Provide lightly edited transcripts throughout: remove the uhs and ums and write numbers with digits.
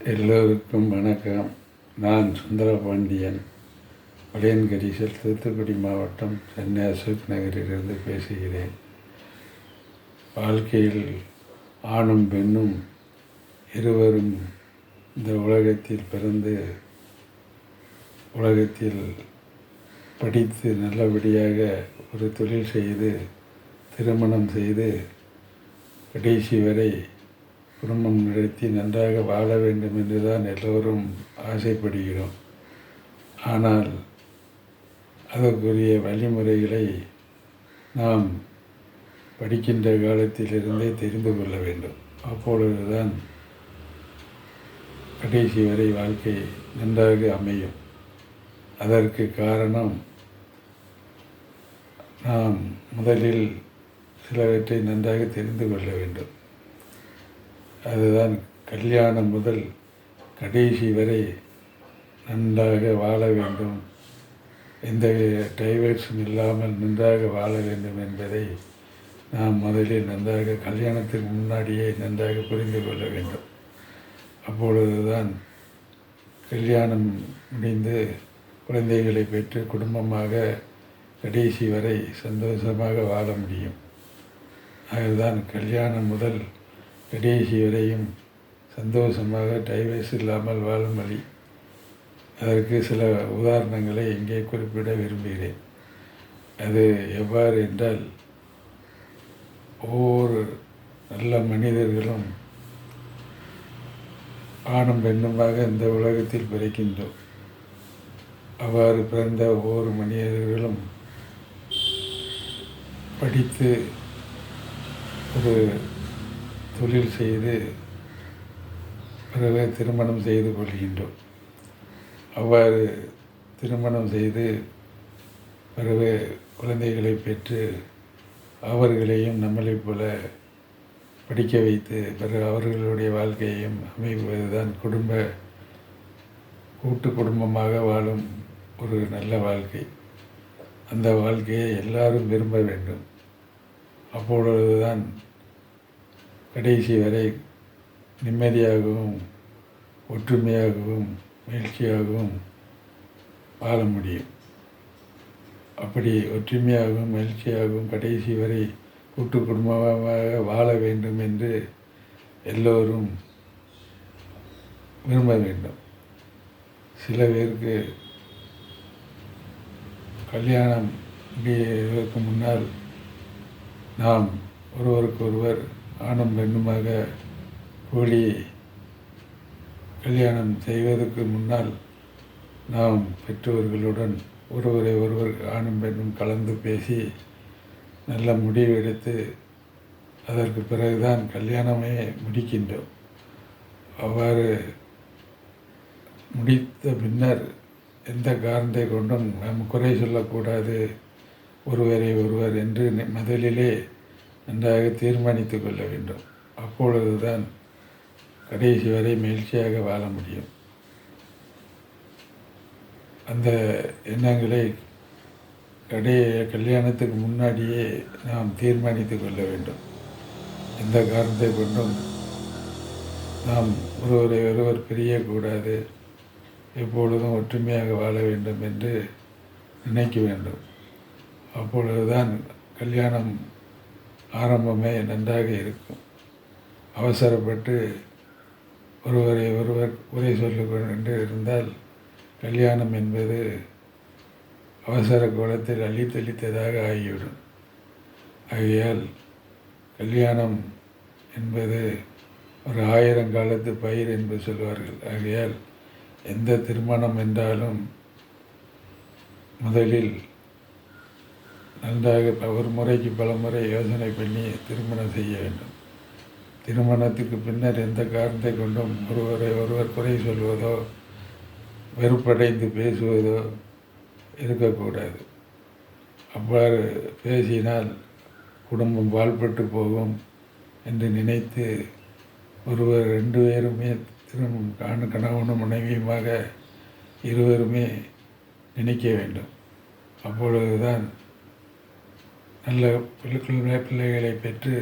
எல்லோருக்கும் வணக்கம். நான் சுந்தரபாண்டியன், ஒளியன்கரிசல், தூத்துக்குடி மாவட்டம், சென்னை அசோக் நகரிலிருந்து பேசுகிறேன். வாழ்க்கையில் ஆணும் பெண்ணும் இருவரும் இந்த உலகத்தில் பிறந்து உலகத்தில் படித்து நல்லபடியாக ஒரு தொழில் செய்து திருமணம் செய்து கடைசி வரை குடும்பம் நடத்தி நன்றாக வாழ வேண்டும் என்று தான் எல்லோரும் ஆசைப்படுகிறோம். ஆனால் அதற்குரிய வழிமுறைகளை நாம் படிக்கின்ற காலத்திலிருந்தே தெரிந்து கொள்ள வேண்டும். அப்பொழுதுதான் கடைசி வரை வாழ்க்கை நன்றாக அமையும். அதற்கு காரணம், நாம் முதலில் சிலவற்றை நன்றாக தெரிந்து கொள்ள வேண்டும். அதுதான் கல்யாணம் முதல் கடைசி வரை நன்றாக வாழ வேண்டும், எந்த டைவர்ஸும் இல்லாமல் நன்றாக வாழ வேண்டும் என்பதை நாம் முதலில் நன்றாக கல்யாணத்துக்கு முன்னாடியே நன்றாக புரிந்து கொள்ள வேண்டும். அப்பொழுதுதான் கல்யாணம் முடிந்து குழந்தைகளை பெற்று குடும்பமாக கடைசி வரை சந்தோஷமாக வாழ முடியும். அதுதான் கல்யாணம் முதல் கடைசி வரையும் சந்தோஷமாக டைவர்ஸ் இல்லாமல் வாழும் வழி. அதற்கு சில உதாரணங்களை இங்கே குறிப்பிட விரும்புகிறேன். அது எவ்வாறு என்றால், ஒவ்வொரு நல்ல மனிதர்களும் ஆணும் பெண்ணுமாக இந்த உலகத்தில் பிறக்கின்றோம். அவ்வாறு பிறந்த ஒவ்வொரு மனிதர்களும் படித்து ஒரு தொழில் செய்து பிறகு திருமணம் செய்து கொள்கின்றோம். அவ்வாறு திருமணம் செய்து பிறகு குழந்தைகளை பெற்று அவர்களையும் நம்மளைப் போல படிக்க வைத்து பிறகு அவர்களுடைய வாழ்க்கையையும் அமைவதுதான் கூட்டு குடும்பமாக வாழும் ஒரு நல்ல வாழ்க்கை. அந்த வாழ்க்கையை எல்லாரும் விரும்ப வேண்டும். அப்பொழுதுதான் கடைசி வரை நிம்மதியாகவும் ஒற்றுமையாகவும் மகிழ்ச்சியாகவும் வாழ முடியும். அப்படி ஒற்றுமையாகவும் மகிழ்ச்சியாகவும் கடைசி வரை கூட்டு குடும்பமாக வாழ வேண்டும் என்று எல்லோரும் விரும்ப வேண்டும். சில பேருக்கு கல்யாணம் முடிவதற்கு முன்னால் நாம் ஒருவருக்கொருவர் ஆணும் பெண்ணுமாக கூடி கல்யாணம் செய்வதற்கு முன்னால் நாம் பெற்றோர்களுடன் ஒருவரை ஒருவர் ஆணும் பெண்ணும் கலந்து பேசி நல்ல முடிவெடுத்து அதற்கு பிறகுதான் கல்யாணமே முடிக்கின்றோம். அவ்வாறு முடித்த பின்னர் எந்த காரணத்தை கொண்டும் நாம் குறை சொல்லக்கூடாது ஒருவரை ஒருவர் என்று முதலிலே நன்றாக தீர்மானித்து கொள்ள வேண்டும். அப்பொழுதுதான் கடைசி வரை மகிழ்ச்சியாக வாழ முடியும். அந்த எண்ணங்களை கல்யாணத்துக்கு முன்னாடியே நாம் தீர்மானித்து கொள்ள வேண்டும். எந்த காரணத்தை கொண்டும் நாம் ஒருவரை ஒருவர் பிரியக்கூடாது, எப்பொழுதும் ஒற்றுமையாக வாழ வேண்டும் என்று நினைக்க வேண்டும். அப்பொழுதுதான் கல்யாணம் ஆரம்பமே நன்றாக இருக்கும். அவசரப்பட்டு ஒருவரை ஒருவர் குறை சொல்லிக்கொண்டு இருந்தால் கல்யாணம் என்பது அவசர கோலத்தில் அழித்தளித்ததாக ஆகிவிடும். ஆகையால் கல்யாணம் என்பது ஒரு 1000 காலத்து பயிர் என்று சொல்வார்கள். ஆகையால் எந்த திருமணம் என்றாலும் முதலில் நன்றாக ஒரு முறைக்கு பல முறை யோசனை பண்ணி திருமணம் செய்ய வேண்டும். திருமணத்துக்கு பின்னர் எந்த காரணத்தை கொண்டும் ஒருவரை ஒருவர் குறை சொல்வதோ வெறுப்படைந்து பேசுவதோ இருக்கக்கூடாது. அவ்வாறு பேசினால் குடும்பம் வாழ்பட்டு போகும் என்று நினைத்து ஒருவர் 2 பேருமே கணவனும் மனைவியுமாக இருவருமே நினைக்க வேண்டும். அப்பொழுதுதான் நல்ல பிள்ளைகளை பெற்று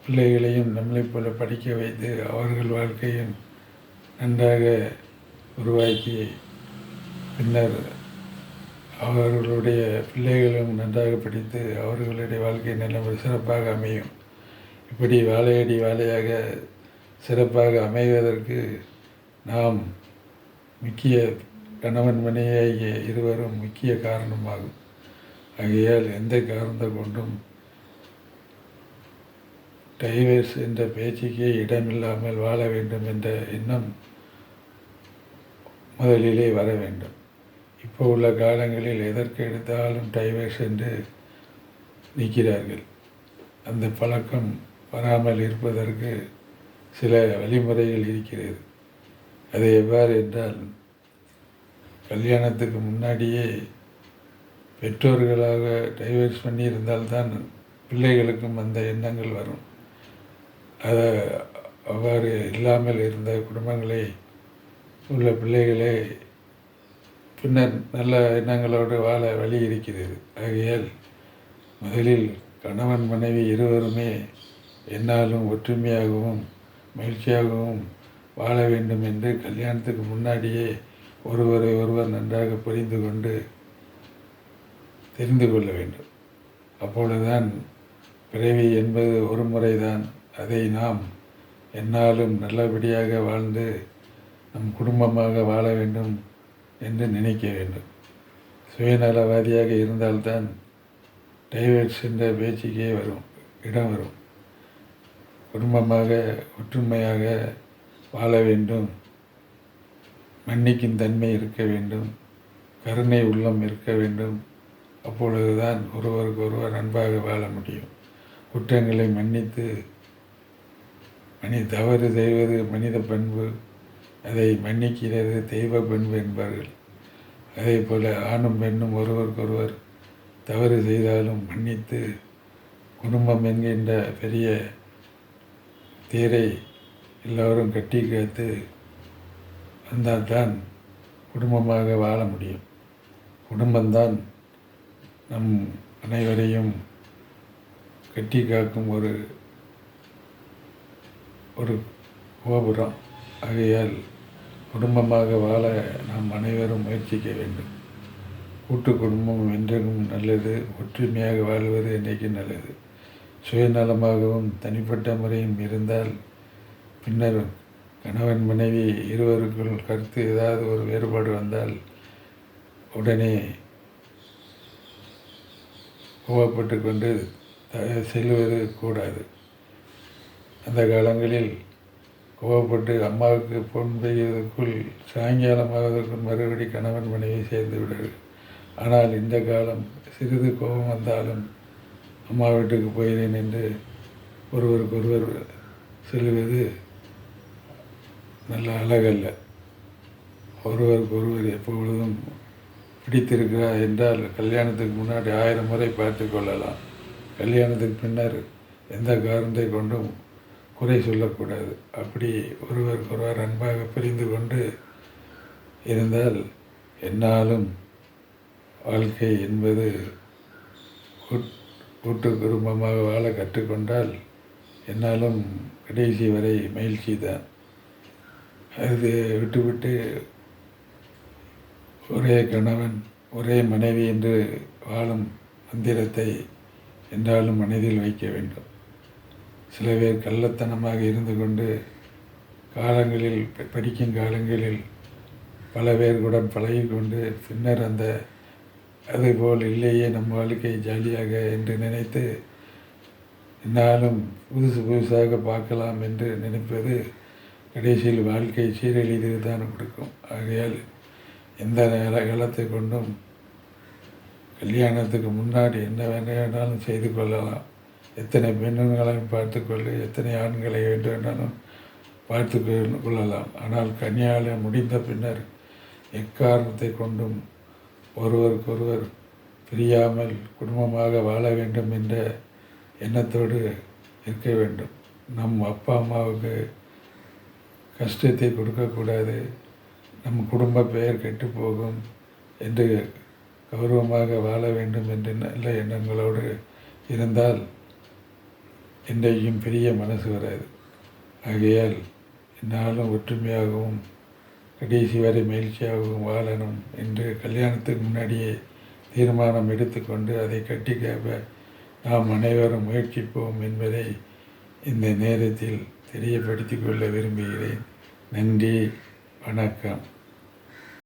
பிள்ளைகளையும் நம்மளைப் போல படிக்க வைத்து அவர்கள் வாழ்க்கையும் நன்றாக உருவாக்கி பின்னர் அவர்களுடைய பிள்ளைகளும் நன்றாக படித்து அவர்களுடைய வாழ்க்கை நல்ல சிறப்பாக அமையும். இப்படி வாழையடி வாழையாக சிறப்பாக அமைவதற்கு நாம் முக்கிய கணவன் மனைவியாகிய இருவரும் முக்கிய காரணமாகும். ஆகையால் எந்த காரணத்தை கொண்டும் டைவர்ஸ் என்ற பேச்சுக்கே இடமில்லாமல் வாழ வேண்டும் என்ற எண்ணம் முதலிலே வர வேண்டும். இப்போ உள்ள காலங்களில் எதற்கு எடுத்தாலும் டைவர்ஸ் என்று நிற்கிறார்கள். அந்த பழக்கம் வராமல் இருப்பதற்கு சில வழிமுறைகள் இருக்கிறது. அது எவ்வாறு என்றால், கல்யாணத்துக்கு முன்னாடியே பெற்றோர்களாக டைவர்ஸ் பண்ணியிருந்தால்தான் பிள்ளைகளுக்கும் அந்த எண்ணங்கள் வரும். அதை அவ்வாறு இல்லாமல் இருந்த குடும்பங்களை உள்ள பிள்ளைகளே பின்னர் நல்ல எண்ணங்களோடு வாழ வழி இருக்கிறது. ஆகையால் முதலில் கணவன் மனைவி இருவருமே என்னாலும் ஒற்றுமையாகவும் மகிழ்ச்சியாகவும் வாழ வேண்டும் என்று கல்யாணத்துக்கு முன்னாடியே ஒருவரை ஒருவர் நன்றாக புரிந்து கொண்டு தெரிந்து கொள்ள வேண்டும். அப்பொழுதுதான் பிறவி என்பது ஒரு முறைதான். அதை நாம் என்னாலும் நல்லபடியாக வாழ்ந்து நம் குடும்பமாக வாழ வேண்டும் என்று நினைக்க வேண்டும். சுயநலவாதியாக இருந்தால்தான் டைவர்ஸ் என்ற பேச்சுக்கே இடம் வரும். குடும்பமாக ஒற்றுமையாக வாழ வேண்டும், மன்னிக்கும் தன்மை இருக்க வேண்டும், கருணை உள்ளம் இருக்க வேண்டும். அப்பொழுதுதான் ஒருவருக்கு ஒருவர் அன்பாக வாழ முடியும். குற்றங்களை மன்னித்து தவறு செய்வது மனித பண்பு, அதை மன்னிக்கிறது தெய்வ பண்பு என்பார்கள். அதே போல் ஆணும் பெண்ணும் ஒருவருக்கொருவர் தவறு செய்தாலும் மன்னித்து குடும்பம் என்கின்ற பெரிய தேரை எல்லோரும் கட்டி காத்து வந்தால்தான் குடும்பமாக வாழ முடியும். குடும்பம்தான் நம் அனைவரையும் கட்டி காக்கும் ஒரு கோபுரம். ஆகையால் குடும்பமாக வாழ நாம் அனைவரும் முயற்சிக்க வேண்டும். கூட்டு குடும்பம் என்றும் நல்லது, ஒற்றுமையாக வாழ்வது என்றைக்கும் நல்லது. சுயநலமாகவும் தனிப்பட்ட முறையும் இருந்தால் பின்னர் கணவன் மனைவி இருவருக்குள் கருத்து ஏதாவது ஒரு வேறுபாடு வந்தால் உடனே கோவப்பட்டு கொண்டு செல்வது கூடாது. அந்த காலங்களில் கோவப்பட்டு அம்மாவுக்கு பொன் பெய்வதற்குள் சாயங்காலமாவதற்குள் மறுபடி கணவன் மனைவி சேர்ந்து விடுவார்கள். ஆனால் இந்த காலம் சிறிது கோபம் வந்தாலும் அம்மா வீட்டுக்கு போகிறேன் என்று ஒருவருக்கொருவர் செல்வது நல்ல அழகல்ல. ஒருவருக்கொருவர் எப்பொழுதும் பிடித்திருக்கிறார் என்றால் கல்யாணத்துக்கு முன்னாடி 1000 முறை பார்த்து கொள்ளலாம். கல்யாணத்துக்கு பின்னர் எந்த காரணத்தை கொண்டும் குறை சொல்லக்கூடாது. அப்படி ஒருவருக்கொருவர் அன்பாக புரிந்து கொண்டு இருந்தால் என்னாலும் வாழ்க்கை என்பது கூட்டு குடும்பமாக வாழ கற்றுக்கொண்டால் என்னாலும் கடைசி வரை மகிழ்ச்சி தான். அது விட்டுவிட்டு ஒரே கணவன் ஒரே மனைவி என்று வாழும் மந்திரத்தை என்றாலும் மனதில் வைக்க வேண்டும். சில பேர் கள்ளத்தனமாக இருந்து கொண்டு காலங்களில் படிக்கும் காலங்களில் பல பேர் கூட பழகி கொண்டு பின்னர் அதுபோல் இல்லையே நம் வாழ்க்கை ஜாலியாக என்று நினைத்து என்னாலும் புதுசாக பார்க்கலாம் என்று நினைப்பது கடைசியில் வாழ்க்கை சீரழிவு தான் கொடுக்கும். ஆகையால் எந்த காலத்தை கொண்டும் கல்யாணத்துக்கு முன்னாடி என்ன வேண்டாலும் செய்து கொள்ளலாம். எத்தனை பெண்களையும் பார்த்துக்கொள்ளு, எத்தனை ஆண்களை வேண்டாலும் பார்த்து கொள்ளலாம். ஆனால் கல்யாணம் முடிந்த பின்னர் எக்காரணத்தை கொண்டும் ஒருவருக்கொருவர் பிரியாமல் குடும்பமாக வாழ வேண்டும் என்ற எண்ணத்தோடு இருக்க வேண்டும். நம் அப்பா அம்மாவுக்கு கஷ்டத்தை கொடுக்கக்கூடாது, நம் குடும்ப பெயர் கெட்டுப்போகும் என்று கௌரவமாக வாழ வேண்டும் என்று நல்ல எண்ணங்களோடு இருந்தால் இன்றைக்கும் பெரிய மனசு வராது. ஆகையால் நாளும் ஒற்றுமையாகவும் கடைசி வரை மகிழ்ச்சியாகவும் வாழணும் என்று கல்யாணத்துக்கு முன்னாடியே தீர்மானம் எடுத்துக்கொண்டு அதை கட்டிக்காப்ப நாம் அனைவரும் முயற்சிப்போம் என்பதை இந்த நேரத்தில் தெரியப்படுத்திக் கொள்ள விரும்புகிறேன். நன்றி, வணக்கம்.